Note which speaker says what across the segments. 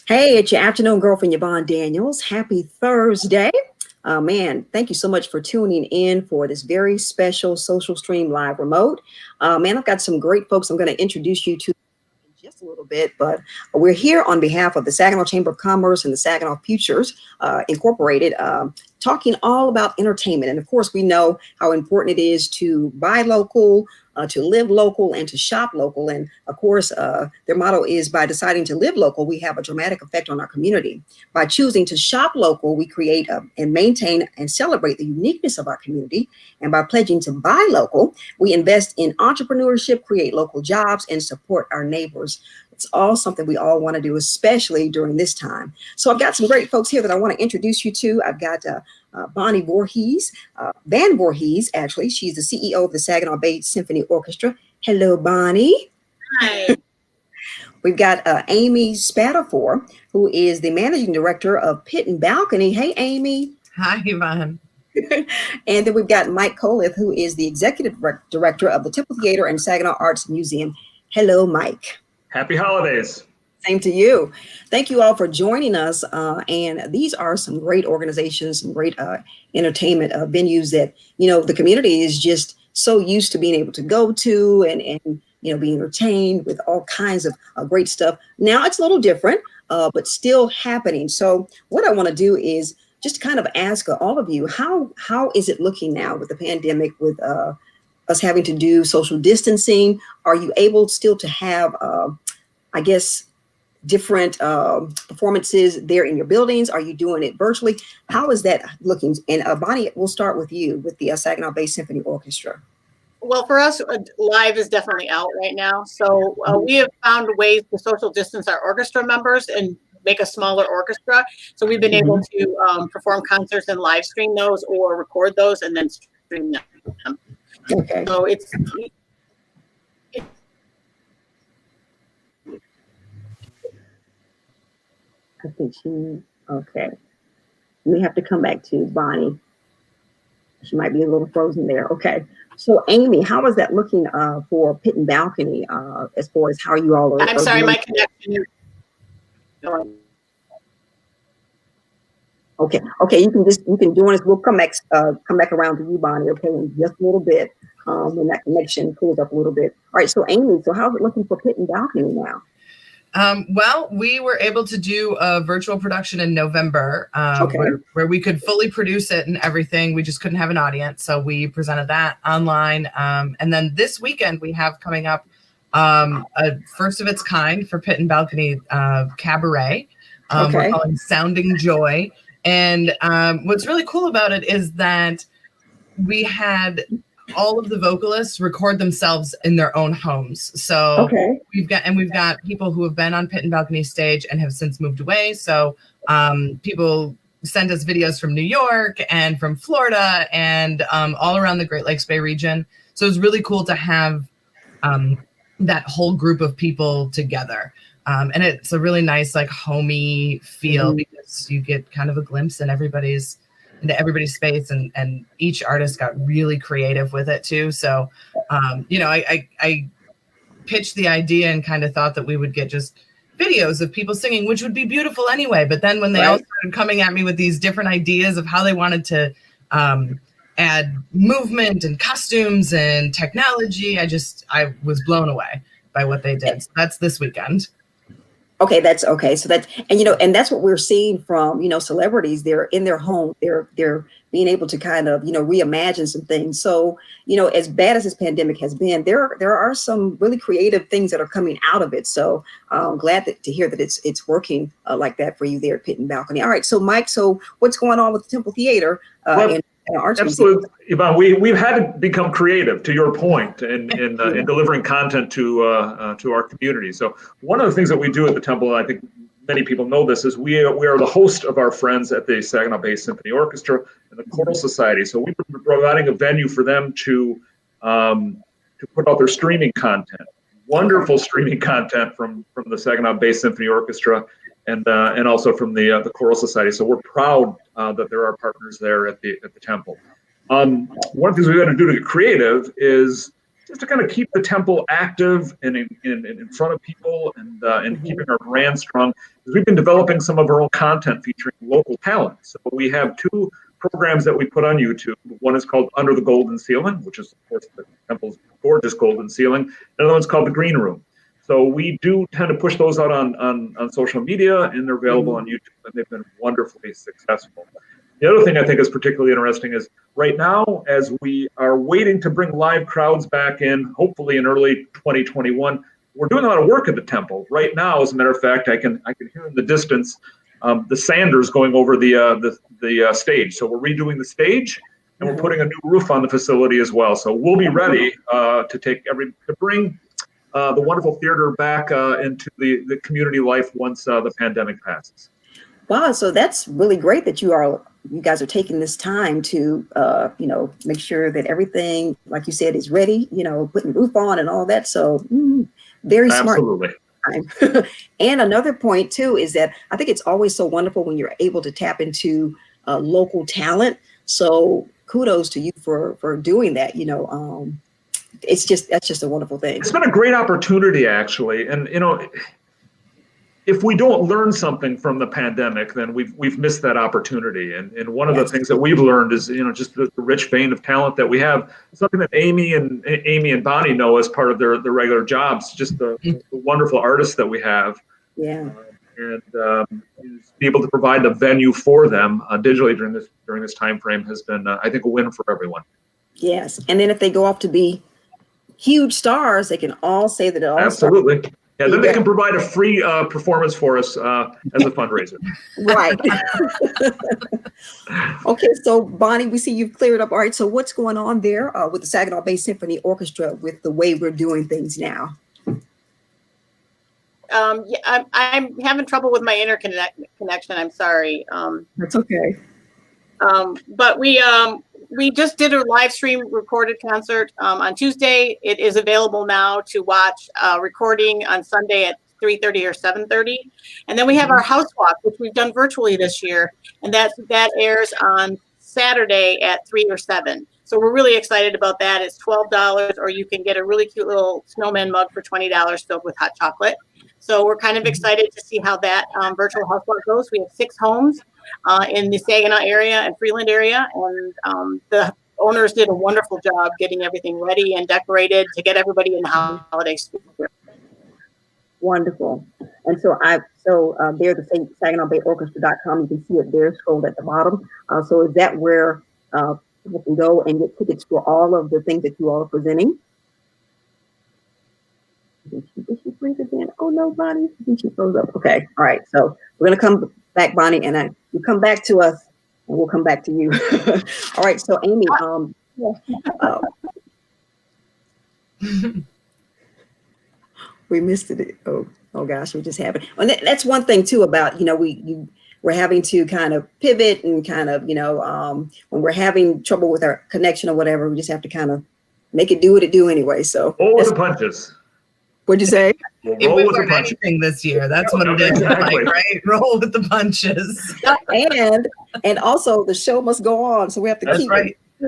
Speaker 1: Hey, it's your afternoon girlfriend, Yvonne Daniels. Happy Thursday. Man, thank you so much for tuning in for this very special social stream live remote. Man, I've got some great folks I'm going to introduce you to in just a little bit, but we're here on behalf of the Saginaw Chamber of Commerce and the Saginaw Futures Incorporated, talking all about entertainment. And of course, we know how important it is to buy local, to live local, and to shop local. And of course, their motto is by deciding to live local, we have a dramatic effect on our community. By choosing to shop local, we create and maintain and celebrate the uniqueness of our community. And by pledging to buy local, we invest in entrepreneurship, create local jobs, and support our neighbors. It's all something we all want to do, especially during this time. So I've got some great folks here that I want to introduce you to. I've got Bonnie Voorhees, Van Voorhees, actually. She's the CEO of the Saginaw Bay Symphony Orchestra. Hello, Bonnie.
Speaker 2: Hi.
Speaker 1: We've got Amy Spatafor, who is the managing director of Pit and Balcony. Hey, Amy.
Speaker 3: Hi, Yvonne.
Speaker 1: And then we've got Mike Coleth, who is the executive director of the Temple Theater and Saginaw Arts Museum. Hello, Mike.
Speaker 4: Happy holidays.
Speaker 1: Same to you. Thank you all for joining us. And these are some great organizations, some great entertainment venues that, you know, the community is just so used to being able to go to and you know, be entertained with all kinds of great stuff. Now it's a little different, but still happening. So what I want to do is just kind of ask all of you, how is it looking now with the pandemic, with us having to do social distancing? Are you able still to have, I guess, different performances there in your buildings? Are you doing it virtually? How is that looking? And Bonnie, we'll start with you with the Saginaw Bay Symphony Orchestra.
Speaker 2: Well, for us, live is definitely out right now. So we have found ways to social distance our orchestra members and make a smaller orchestra. So we've been able to perform concerts and live stream those or record those and then stream them.
Speaker 1: Okay.
Speaker 2: So it's
Speaker 1: I think okay. We have to come back to Bonnie. She might be a little frozen there. Okay. So Amy, how is that looking for Pit and Balcony as far as how you all are?
Speaker 2: I'm sorry, my connection.
Speaker 1: Okay, you can join us. We'll come back around to you, Bonnie, okay, in just a little bit, when that connection cools up a little bit. All right, so Amy, so how's it looking for Pit and Balcony now?
Speaker 3: Well, we were able to do a virtual production in November where we could fully produce it and everything. We just couldn't have an audience. So we presented that online. And then this weekend we have coming up a first of its kind for Pit and Balcony cabaret. We're calling Sounding Joy. And what's really cool about it is that we had all of the vocalists record themselves in their own homes. So we've got people who have been on Pit and Balcony stage and have since moved away. So people send us videos from New York and from Florida and all around the Great Lakes Bay region. So it's really cool to have that whole group of people together. And it's a really nice, like, homey feel because you get kind of a glimpse into everybody's space, and each artist got really creative with it too. So, you know, I pitched the idea and kind of thought that we would get just videos of people singing, which would be beautiful anyway. But then when they all started coming at me with these different ideas of how they wanted to add movement and costumes and technology, I was blown away by what they did. So that's this weekend.
Speaker 1: Okay, that's okay. So that's, and you know, and that's what we're seeing from, you know, celebrities. They're in their home. They're being able to kind of, you know, reimagine some things. So, you know, as bad as this pandemic has been, there are some really creative things that are coming out of it. So I'm glad to hear that it's working like that for you there at Pit and Balcony. All right, so Mike, so what's going on with the Temple Theater and Arts
Speaker 4: Absolutely, Yvonne. We've had to become creative, to your point, in delivering content to our community. So one of the things that we do at the Temple, and I think many people know this, is we are the host of our friends at the Saginaw Bay Symphony Orchestra and the Choral Society. So we've been providing a venue for them to put out their streaming content. Wonderful streaming content from the Saginaw Bay Symphony Orchestra and also from the Choral Society. So we're proud that there are partners there at the Temple. One of the things we've got to do to get creative is just to kind of keep the temple active and in front of people and keeping our brand strong. We've been developing some of our own content featuring local talent. So we have 2 programs that we put on YouTube. One is called Under the Golden Ceiling, which is, of course, the temple's gorgeous golden ceiling. Another one's called The Green Room. So we do tend to push those out on social media, and they're available on YouTube, and they've been wonderfully successful. The other thing I think is particularly interesting is right now, as we are waiting to bring live crowds back in, hopefully in early 2021, we're doing a lot of work at the temple. Right now, as a matter of fact, I can hear in the distance the sanders going over the stage. So we're redoing the stage, and we're putting a new roof on the facility as well. So we'll be ready to bring the wonderful theater back into the community life once the pandemic passes.
Speaker 1: Wow, so that's really great that you guys are taking this time to make sure that everything, like you said, is ready, putting the roof on and all that. So very smart.
Speaker 4: Absolutely.
Speaker 1: And another point too is that I think it's always so wonderful when you're able to tap into local talent. So kudos to you for doing that. That's just a wonderful thing.
Speaker 4: It's been a great opportunity, actually, and if we don't learn something from the pandemic, then we've missed that opportunity. And one of the things that we've learned is, just the rich vein of talent that we have. Something that Amy and Bonnie know as part of their regular jobs. Just the wonderful artists that we have.
Speaker 1: Yeah.
Speaker 4: And be able to provide the venue for them digitally during this time frame has been, I think, a win for everyone.
Speaker 1: Yes, and then if they go off to be huge stars, they can all say that it all
Speaker 4: absolutely. Yeah, then they can provide a free performance for us as a fundraiser.
Speaker 1: Right. Okay, so Bonnie, we see you've cleared up. All right, so what's going on there with the Saginaw Bay Symphony Orchestra with the way we're doing things now?
Speaker 2: I'm having trouble with my internet connection. I'm sorry.
Speaker 1: That's okay.
Speaker 2: But we just did a live stream recorded concert on Tuesday. It is available now to watch recording on Sunday at 3:30 or 7:30. And then we have our house walk, which we've done virtually this year. And that airs on Saturday at 3 or 7. So we're really excited about that. It's $12, or you can get a really cute little snowman mug for $20 filled with hot chocolate. So we're kind of excited to see how that virtual house walk goes. We have 6 homes in the Saginaw area and Freeland area. And the owners did a wonderful job getting everything ready and decorated to get everybody in the holiday spirit.
Speaker 1: Wonderful. And so there, the SaginawBayOrchestra.com, you can see it there scrolled at the bottom. So is that where people can go and get tickets for all of the things that you all are presenting? Did she freeze again? Oh no, Bonnie. I think she froze up. Okay. All right. So we're gonna come back, Bonnie, and you come back to us, and we'll come back to you. All right. So Amy, we missed it. Oh gosh, we just haven't. And that's one thing too about we're having to kind of pivot and kind of when we're having trouble with our connection or whatever, we just have to kind of make it do what it do anyway. So
Speaker 4: roll with the punches.
Speaker 1: What'd you say?
Speaker 3: If we've learned anything this year, that's what it is.
Speaker 4: Exactly.
Speaker 3: Like, right? Roll with the punches.
Speaker 1: And also the show must go on, so we have to keep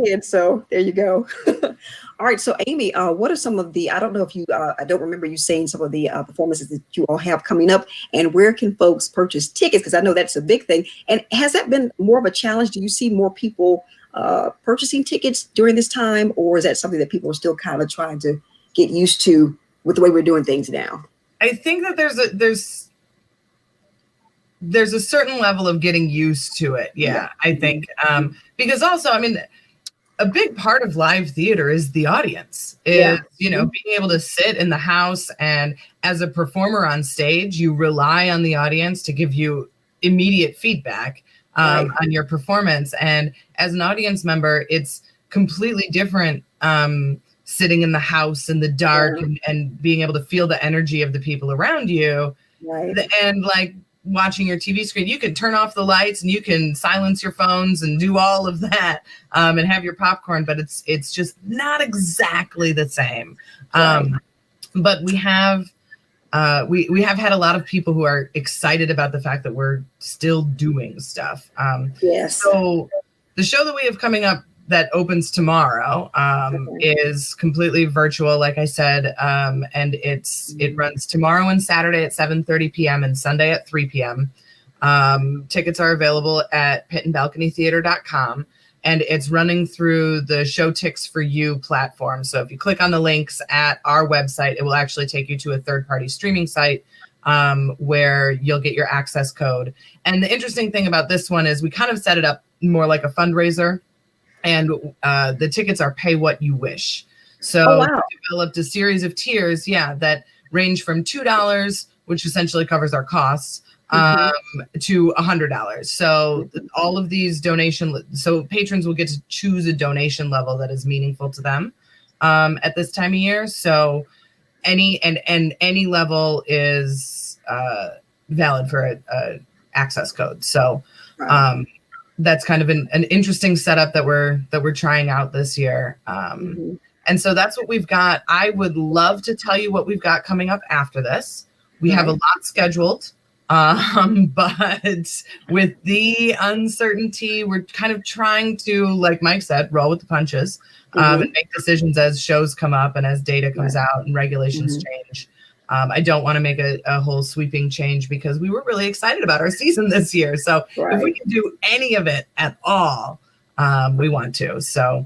Speaker 1: it. So there you go. All right. So Amy, what are some of the? I don't know if you. I don't remember you saying some of the performances that you all have coming up, and where can folks purchase tickets? Because I know that's a big thing. And has that been more of a challenge? Do you see more people purchasing tickets during this time, or is that something that people are still kind of trying to get used to with the way we're doing things now?
Speaker 3: I think that there's a certain level of getting used to it. Yeah. I think because also, I mean, a big part of live theater is the audience. Being able to sit in the house, and as a performer on stage, you rely on the audience to give you immediate feedback on your performance. And as an audience member, it's completely different. Sitting in the house in the dark and being able to feel the energy of the people around you. Right. And like watching your TV screen, you can turn off the lights and you can silence your phones and do all of that and have your popcorn, but it's just not exactly the same. Right. But we have had a lot of people who are excited about the fact that we're still doing stuff.
Speaker 1: Yes.
Speaker 3: So the show that we have coming up that opens tomorrow is completely virtual, like I said, and it runs tomorrow and Saturday at 7:30 p.m. and Sunday at 3 p.m. Tickets are available at pitandbalconytheater.com, and it's running through the Showtix for You platform. So if you click on the links at our website, it will actually take you to a third-party streaming site where you'll get your access code. And the interesting thing about this one is we kind of set it up more like a fundraiser, and the tickets are pay what you wish. So we developed a series of tiers, that range from $2, which essentially covers our costs, to $100. So all of these so patrons will get to choose a donation level that is meaningful to them at this time of year. So any level is valid for a access code. So that's kind of an interesting setup that we're trying out this year. And so that's what we've got. I would love to tell you what we've got coming up after this. We have a lot scheduled. But with the uncertainty, we're kind of trying to, like Mike said, roll with the punches, and make decisions as shows come up and as data comes out and regulations change. I don't want to make a whole sweeping change because we were really excited about our season this year. So if we can do any of it at all, we want to. So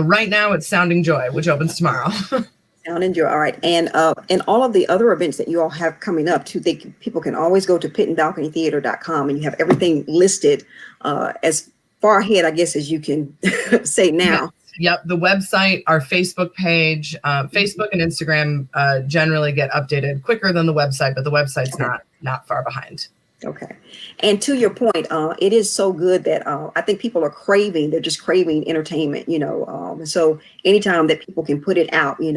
Speaker 3: right now it's Sounding Joy, which opens tomorrow.
Speaker 1: Sound and Joy. All right. And all of the other events that you all have coming up too, people can always go to pitandbalconytheater.com, and you have everything listed as far ahead, I guess, as you can say now.
Speaker 3: Yep. The website, our Facebook page, Facebook and Instagram generally get updated quicker than the website, but the website's not far behind.
Speaker 1: Okay. And to your point, it is so good that I think people are they're just craving entertainment, so anytime that people can put it out, I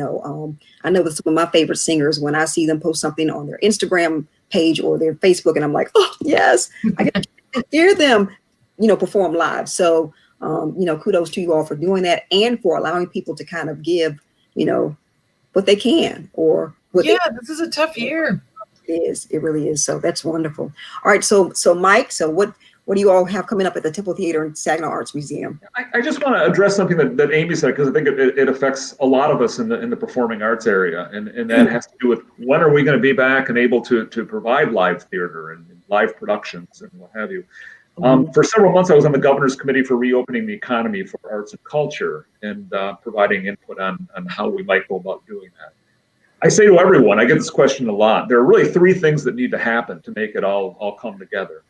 Speaker 1: know that's one of my favorite singers when I see them post something on their Instagram page or their Facebook, and I'm like, oh, yes, I get to hear them, perform live. So, kudos to you all for doing that and for allowing people to kind of give, what they can or what.
Speaker 3: Yeah, this is a tough year.
Speaker 1: It really is. So that's wonderful. All right. So Mike, what do you all have coming up at the Temple Theater and Saginaw Arts Museum?
Speaker 4: I just want to address something that Amy said, because I think it affects a lot of us in the performing arts area. And that has to do with when are we going to be back and able to provide live theater and live productions and what have you. For several months, I was on the governor's committee for reopening the economy for arts and culture and providing input on how we might go about doing that. I say to everyone, I get this question a lot. There are really three things that need to happen to make it all come together.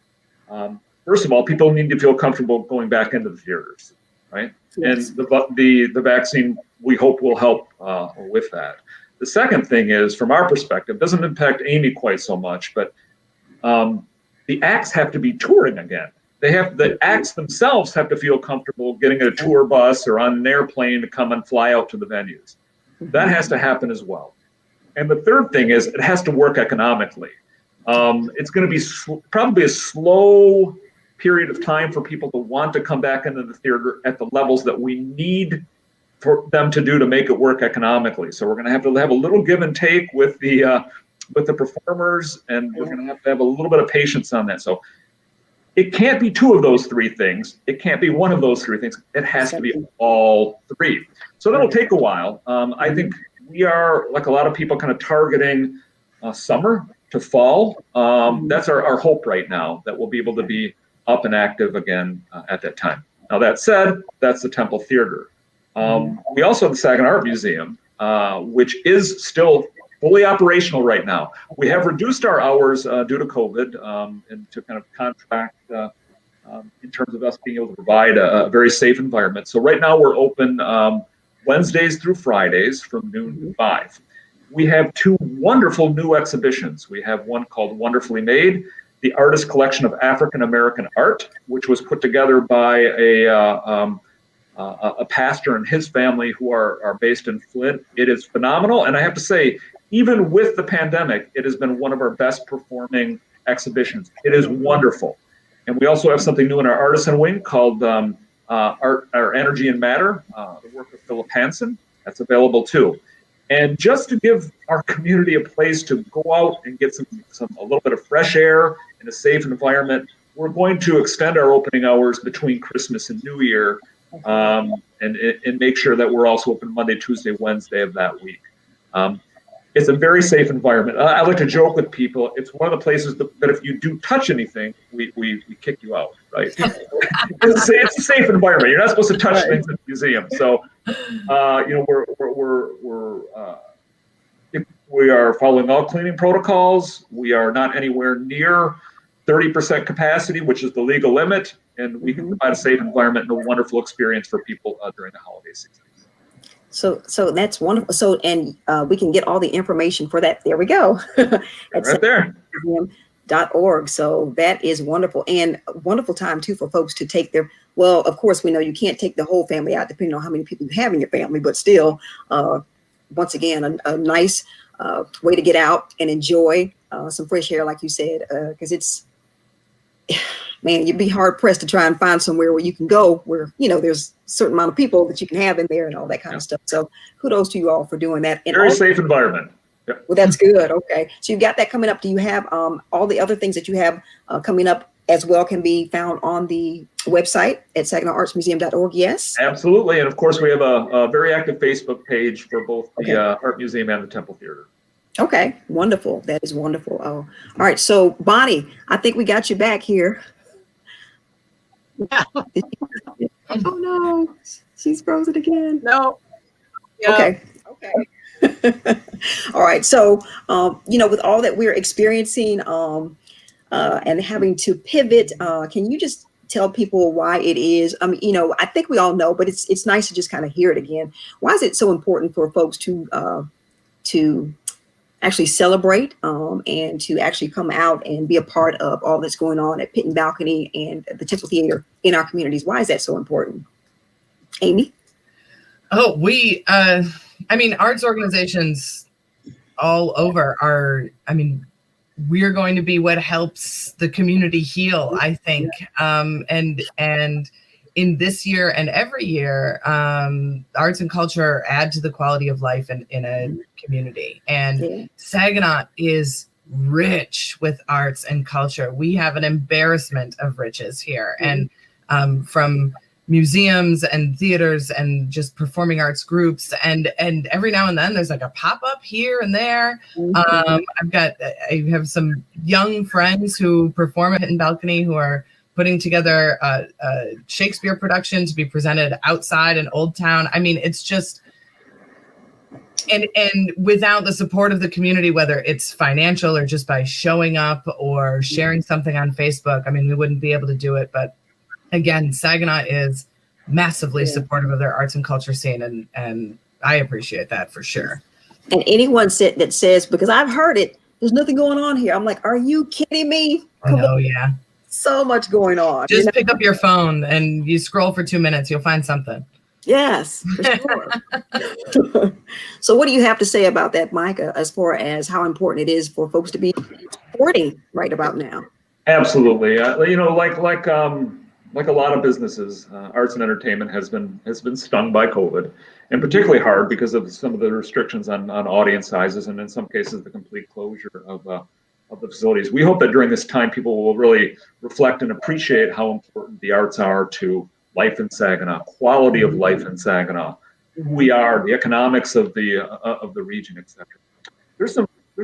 Speaker 4: First of all, people need to feel comfortable going back into the theaters, right? Yes. And the vaccine, we hope, will help with that. The second thing is, from our perspective, doesn't impact Amy quite so much, but the acts have to be touring again. The acts themselves have to feel comfortable getting a tour bus or on an airplane to come and fly out to the venues. That has to happen as well. And the third thing is it has to work economically. It's going to be probably a slow period of time for people to want to come back into the theater at the levels that we need for them to do to make it work economically. So we're going to have a little give and take with the performers, and we're going to have a little bit of patience on that. So it can't be two of those three things. It can't be one of those three things. It has to be all three. So that'll take a while. I think we are, like a lot of people, kind of targeting summer to fall. That's our hope right now, that we'll be able to be up and active again at that time. Now, that said, that's the Temple Theater. We also have the Saginaw Art Museum, which is still fully operational right now. We have reduced our hours due to COVID and to kind of contract in terms of us being able to provide a very safe environment. So right now we're open Wednesdays through Fridays from noon to 5. We have two wonderful new exhibitions. We have one called Wonderfully Made, the Artist Collection of African American Art, which was put together by a pastor and his family who are based in Flint. It is phenomenal. And I have to say, even with the pandemic, it has been one of our best performing exhibitions. It is wonderful. And we also have something new in our artisan wing called Art, or Energy and Matter, the work of Philip Hansen. That's available too. And just to give our community a place to go out and get a little bit of fresh air in a safe environment, we're going to extend our opening hours between Christmas and New Year and make sure that we're also open Monday, Tuesday, Wednesday of that week. It's a very safe environment. I like to joke with people. It's one of the places that if you do touch anything, we kick you out, right? It's a safe environment. You're not supposed to touch things in the museum. So, we are following all cleaning protocols. We are not anywhere near 30% capacity, which is the legal limit, and we can provide a safe environment and a wonderful experience for people during the holiday season.
Speaker 1: So that's wonderful. So, and we can get all the information for that. There we go.
Speaker 4: Right there.
Speaker 1: .org. So that is wonderful, and a wonderful time too for folks to take their, well, of course we know you can't take the whole family out depending on how many people you have in your family, but still, once again, a nice way to get out and enjoy some fresh air, like you said, because it's, man, you'd be hard pressed to try and find somewhere where you can go where, there's a certain amount of people that you can have in there and all that kind of stuff. So kudos to you all for doing that. And
Speaker 4: very safe environment. Yep.
Speaker 1: Well, that's good. Okay. So you've got that coming up. Do you have all the other things that you have coming up as well can be found on the website at SaginawArtsMuseum.org? Yes.
Speaker 4: Absolutely. And of course, we have a very active Facebook page for both the Art Museum and the Temple Theater. Okay.
Speaker 1: Wonderful. That is wonderful. Oh, all right. So Bonnie, I think we got you back here. Oh no, she's frozen again.
Speaker 2: No. Yeah.
Speaker 1: Okay. All right. So, with all that we're experiencing and having to pivot, can you just tell people why it is? I mean, I think we all know, but it's nice to just kind of hear it again. Why is it so important for folks to actually celebrate and to actually come out and be a part of all that's going on at Pit and Balcony and the Temple Theater in our communities? Why is that so important? Amy?
Speaker 3: Oh, arts organizations all over we're going to be what helps the community heal, I think. And in this year and every year, arts and culture add to the quality of life in a community. And Saginaw is rich with arts and culture. We have an embarrassment of riches here. And from museums and theaters and just performing arts groups, and every now and then there's like a pop-up here and there. I have some young friends who perform at Pit and Balcony who are putting together a Shakespeare production to be presented outside in Old Town. I mean, it's just, and without the support of the community, whether it's financial or just by showing up or sharing something on Facebook, we wouldn't be able to do it. But again, Saginaw is massively supportive of their arts and culture scene, and I appreciate that for sure.
Speaker 1: And anyone that says, because I've heard it, there's nothing going on here, I'm like, are you kidding me?
Speaker 3: Come on. Yeah.
Speaker 1: So much going on.
Speaker 3: Just pick up your phone and you scroll for 2 minutes, you'll find something.
Speaker 1: Yes, for sure. So what do you have to say about that, Micah, as far as how important it is for folks to be supporting right about now?
Speaker 4: Absolutely. Like a lot of businesses, arts and entertainment has been stung by COVID, and particularly hard because of some of the restrictions on audience sizes, and in some cases the complete closure of the facilities. We hope that during this time people will really reflect and appreciate how important the arts are to life in Saginaw, quality of life in Saginaw, who we are, the economics of the region, etc. There's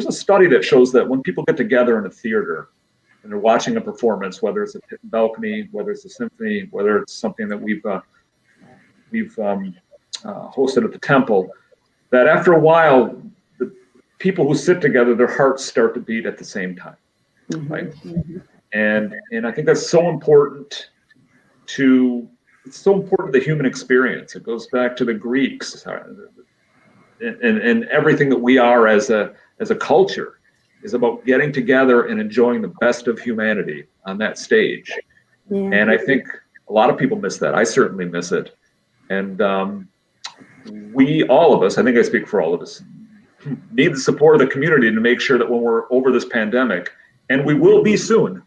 Speaker 4: a study that shows that when people get together in a theater and they're watching a performance, whether it's a Pit and Balcony, whether it's a symphony, whether it's something that we've hosted at the Temple, that after a while, the people who sit together, their hearts start to beat at the same time, right? And I think that's so important to the human experience. It goes back to the Greeks and everything that we are as a culture is about getting together and enjoying the best of humanity on that stage. Yeah. And I think a lot of people miss that. I certainly miss it. And all of us, I think I speak for all of us, need the support of the community to make sure that when we're over this pandemic, and we will be soon,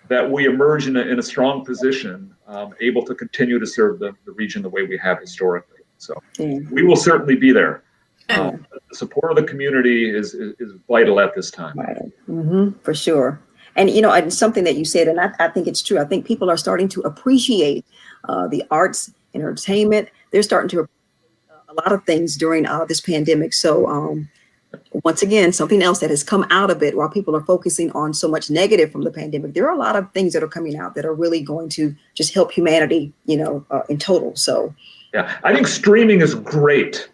Speaker 4: that we emerge in a strong position, able to continue to serve the region the way we have historically. So we will certainly be there. The support of the community is vital at this time.
Speaker 1: Right. For sure. And, and something that you said, and I think it's true. I think people are starting to appreciate the arts entertainment. They're starting to a lot of things during this pandemic. So once again, something else that has come out of it while people are focusing on so much negative from the pandemic, there are a lot of things that are coming out that are really going to just help humanity, in total. So
Speaker 4: yeah, I think streaming is great.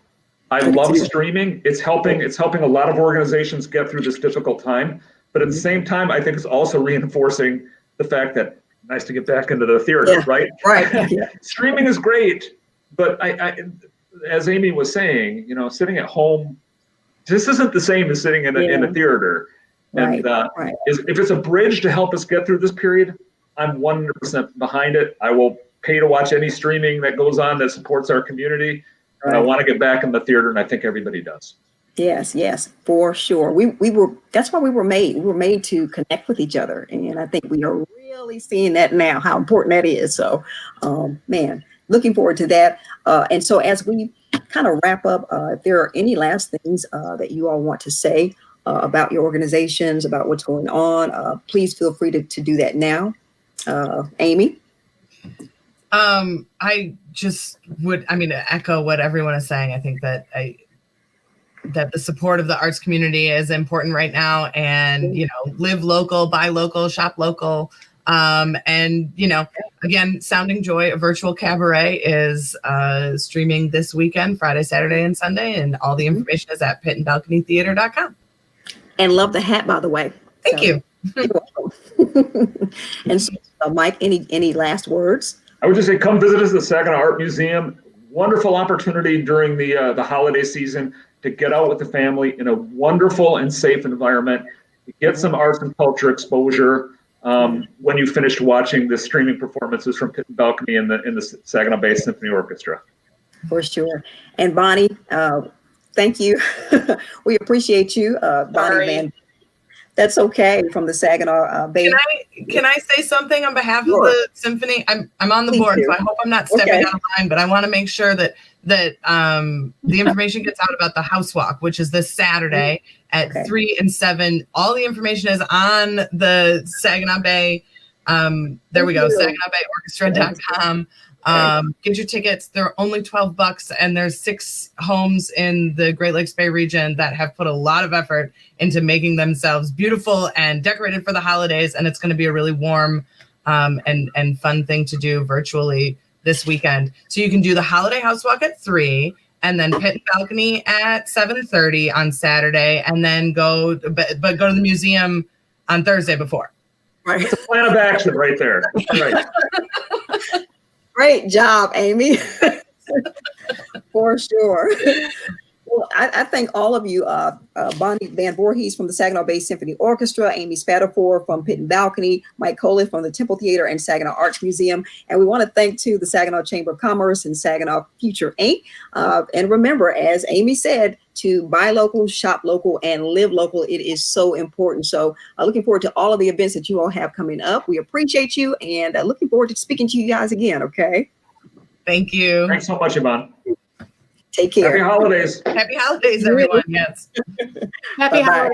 Speaker 4: I love
Speaker 1: too.
Speaker 4: streaming. It's helping a lot of organizations get through this difficult time. But at the same time, I think it's also reinforcing the fact that nice to get back into the theater,
Speaker 1: Yeah,
Speaker 4: right?
Speaker 1: right. Yeah.
Speaker 4: Streaming is great, but I, as Amy was saying, sitting at home, this isn't the same as sitting in a theater.
Speaker 1: Right,
Speaker 4: And
Speaker 1: right.
Speaker 4: if it's a bridge to help us get through this period, I'm 100% behind it. I will pay to watch any streaming that goes on that supports our community. And I want to get back in the theater, and I think everybody does.
Speaker 1: Yes, for sure. That's why we were made. We were made to connect with each other. And I think we are really seeing that now, how important that is. So, man, looking forward to that. And so as we kind of wrap up, if there are any last things that you all want to say about your organizations, about what's going on, please feel free to do that now. Amy?
Speaker 3: I just would, echo what everyone is saying. I think that that the support of the arts community is important right now, and live local, buy local, shop local. And again, Sounding Joy, a virtual cabaret, is streaming this weekend, Friday, Saturday, and Sunday, and all the information is at pitandbalconytheater.com.
Speaker 1: And love the hat, by the way.
Speaker 3: Thank you.
Speaker 1: You're welcome. And so, Mike, any last words?
Speaker 4: I would just say, come visit us at the Saginaw Art Museum. Wonderful opportunity during the holiday season to get out with the family in a wonderful and safe environment, to get some arts and culture exposure when you finished watching the streaming performances from Pit and Balcony in the Saginaw Bay Symphony Orchestra.
Speaker 1: For sure. And Bonnie, thank you. We appreciate you, Bonnie Van. That's okay, from the Saginaw Bay.
Speaker 3: Can I say something on behalf
Speaker 1: Sure.
Speaker 3: of the symphony? I'm on the
Speaker 1: Please
Speaker 3: board,
Speaker 1: do.
Speaker 3: so I hope I'm not stepping out of line, but I want to make sure that the information gets out about the house walk, which is this Saturday at 3 and 7. All the information is on the Saginaw Bay. There we go, SaginawBayOrchestra.com. Get your tickets. They're only $12, and there's 6 homes in the Great Lakes Bay region that have put a lot of effort into making themselves beautiful and decorated for the holidays. And it's going to be a really warm and fun thing to do virtually this weekend. So you can do the holiday house walk at 3, and then Pit and Balcony at 7:30 on Saturday, and then go to the museum on Thursday before.
Speaker 1: Right.
Speaker 4: It's a plan of action right there. Right.
Speaker 1: Great job, Amy. For sure. Well, I thank all of you, Bonnie Van Voorhees from the Saginaw Bay Symphony Orchestra, Amy Spatafor from Pit and Balcony, Mike Coley from the Temple Theater and Saginaw Arts Museum. And we want to thank, too, the Saginaw Chamber of Commerce and Saginaw Future Inc. And remember, as Amy said, to buy local, shop local, and live local. It is so important. So looking forward to all of the events that you all have coming up. We appreciate you, and looking forward to speaking to you guys again, okay?
Speaker 3: Thank you.
Speaker 4: Thanks so much, Yvonne.
Speaker 1: Take care.
Speaker 4: Happy holidays.
Speaker 3: Happy holidays, everyone. Yes.
Speaker 2: Happy
Speaker 1: Bye-bye.
Speaker 2: holidays.